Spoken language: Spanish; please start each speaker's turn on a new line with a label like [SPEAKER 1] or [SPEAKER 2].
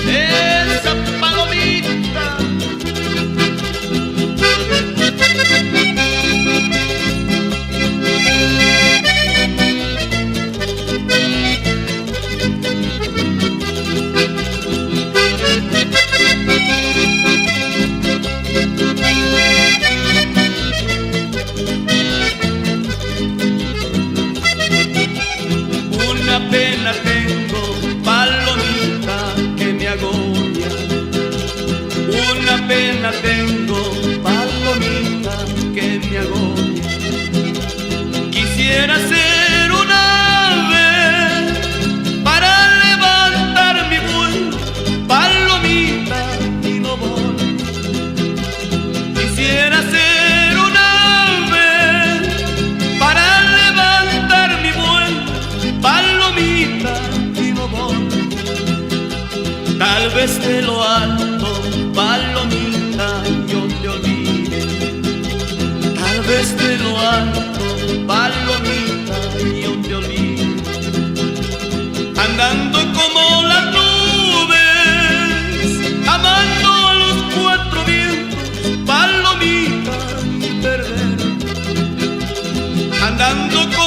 [SPEAKER 1] Esa palomita una pena tengo, palomita, que me agobia. Una pena tengo, palomita, que me agobia. Quisiera ser un ave para levantar mi vuelo, palomita, y no voy. Quisiera ser un ave para levantar mi vuelo, palomita, y no voy. Tal vez de lo alto, palomita, yo te olvide. Tal vez de lo alto, palomita, yo te olvide. Andando como las nubes, amando a los cuatro vientos, palomita, y perder. Andando como